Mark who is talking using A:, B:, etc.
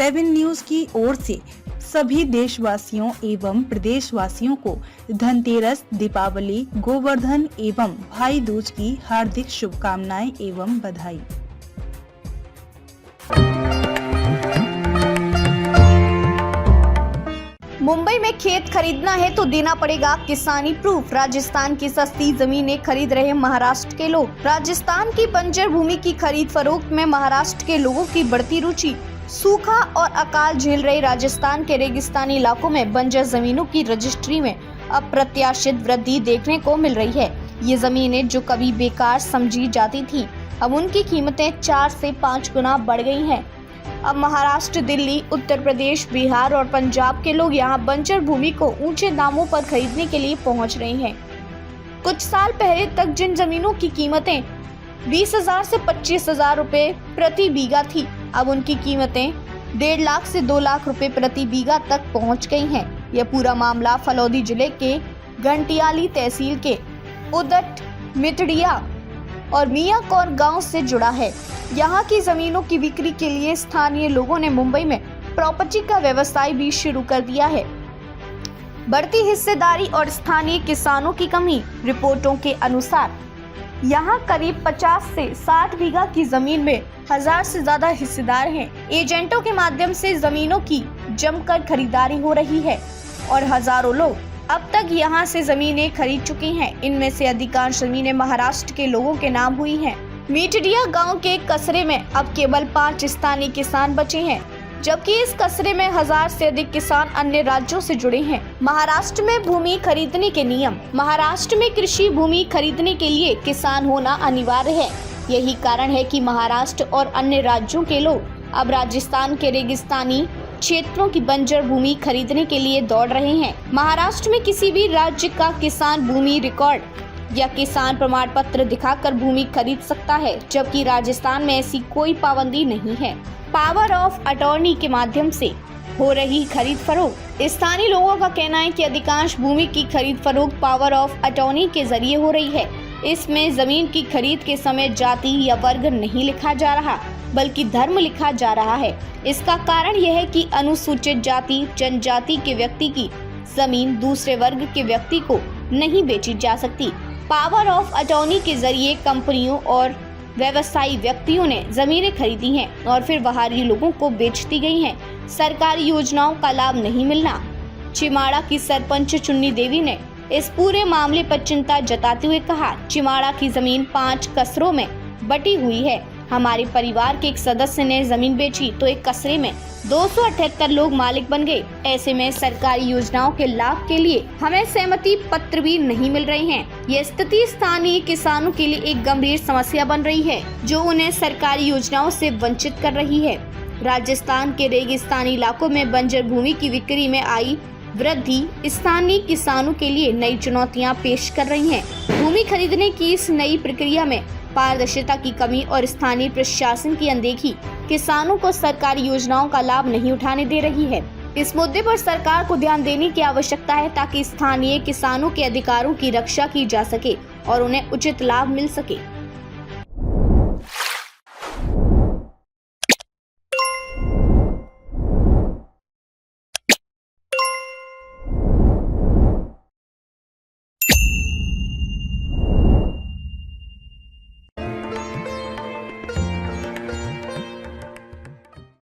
A: 7 news की ओर से सभी देशवासियों एवं प्रदेशवासियों को धनतेरस, दीपावली, गोवर्धन एवं भाई दूज की हार्दिक शुभकामनाएं एवं बधाई।
B: मुंबई में खेत खरीदना है तो देना पड़ेगा किसानी प्रूफ। राजस्थान की सस्ती जमीनें खरीद रहे महाराष्ट्र के लोग। राजस्थान की बंजर भूमि की खरीद फरोख्त में महाराष्ट्र के लोगों की बढ़ती रुचि। सूखा और अकाल झेल रहे राजस्थान के रेगिस्तानी इलाकों में बंजर जमीनों की रजिस्ट्री में अप्रत्याशित वृद्धि देखने को मिल रही है। ये जमीनें जो कभी बेकार समझी जाती थी, अब उनकी कीमतें 4 से 5 गुना बढ़ गई हैं। अब महाराष्ट्र, दिल्ली, उत्तर प्रदेश, बिहार और पंजाब के लोग यहाँ बंजर भूमि को ऊंचे दामों पर खरीदने के लिए पहुँच रहे हैं। कुछ साल पहले तक जिन जमीनों की कीमतें 20,000 से 25,000 रुपए प्रति बीघा थी, अब उनकी कीमतें 1.5 लाख से 2 लाख रुपए प्रति बीघा तक पहुंच गई हैं। यह पूरा मामला फलौदी जिले के घंटियाली तहसील के उदट, मिटड़िया और मियाकौर गांव से जुड़ा है। यहां की जमीनों की बिक्री के लिए स्थानीय लोगों ने मुंबई में प्रॉपर्टी का व्यवसाय भी शुरू कर दिया है। बढ़ती हिस्सेदारी और स्थानीय किसानों की कमी। रिपोर्टों के अनुसार यहाँ करीब 50 से 60 बीघा की जमीन में 1000 से ज्यादा हिस्सेदार हैं। एजेंटों के माध्यम से जमीनों की जमकर खरीदारी हो रही है और हजारों लोग अब तक यहाँ से जमीनें खरीद चुके हैं। इनमें से अधिकांश जमीनें महाराष्ट्र के लोगों के नाम हुई हैं। मीटड़िया गांव के कस्बे में अब केवल 5 स्थानीय किसान बचे हैं, जबकि इस कस्बे में 1000 से अधिक किसान अन्य राज्यों से जुड़े हैं। महाराष्ट्र में भूमि खरीदने के नियम। महाराष्ट्र में कृषि भूमि खरीदने के लिए किसान होना अनिवार्य है। यही कारण है कि महाराष्ट्र और अन्य राज्यों के लोग अब राजस्थान के रेगिस्तानी क्षेत्रों की बंजर भूमि खरीदने के लिए दौड़ रहे हैं। महाराष्ट्र में किसी भी राज्य का किसान भूमि रिकॉर्ड या किसान प्रमाण पत्र दिखाकर भूमि खरीद सकता है, जबकि राजस्थान में ऐसी कोई पाबंदी नहीं है। पावर ऑफ अटॉर्नी के माध्यम से हो रही खरीद फरोख्त। स्थानीय लोगों का कहना है कि अधिकांश भूमि की खरीद फरोख्त पावर ऑफ अटॉर्नी के जरिए हो रही है। इसमें जमीन की खरीद के समय जाति या वर्ग नहीं लिखा जा रहा, बल्कि धर्म लिखा जा रहा है। इसका कारण यह है कि अनुसूचित जाति, जनजाति के व्यक्ति की जमीन दूसरे वर्ग के व्यक्ति को नहीं बेची जा सकती। पावर ऑफ अटॉर्नी के जरिए कंपनियों और व्यवसायी व्यक्तियों ने जमीनें खरीदी हैं और फिर बाहरी लोगों को बेच दी गई हैं। सरकारी योजनाओं का लाभ नहीं मिलना। चिमाड़ा की सरपंच चुन्नी देवी ने इस पूरे मामले पर चिंता जताते हुए कहा, चिमाड़ा की जमीन 5 कस्बों में बटी हुई है। हमारे परिवार के एक सदस्य ने जमीन बेची तो एक कस्बे में 278 लोग मालिक बन गए। ऐसे में सरकारी योजनाओं के लाभ के लिए हमें सहमति पत्र भी नहीं मिल रहे हैं। ये स्थिति स्थानीय किसानों के लिए एक गंभीर समस्या बन रही है, जो उन्हें सरकारी योजनाओं से वंचित कर रही है। राजस्थान के रेगिस्तानी इलाकों में बंजर भूमि की बिक्री में आई वृद्धि स्थानीय किसानों के लिए नई चुनौतियां पेश कर रही है। भूमि खरीदने की इस नई प्रक्रिया में पारदर्शिता की कमी और स्थानीय प्रशासन की अनदेखी किसानों को सरकारी योजनाओं का लाभ नहीं उठाने दे रही है। इस मुद्दे पर सरकार को ध्यान देने की आवश्यकता है, ताकि स्थानीय किसानों के अधिकारों की रक्षा की जा सके और उन्हें उचित लाभ मिल सके।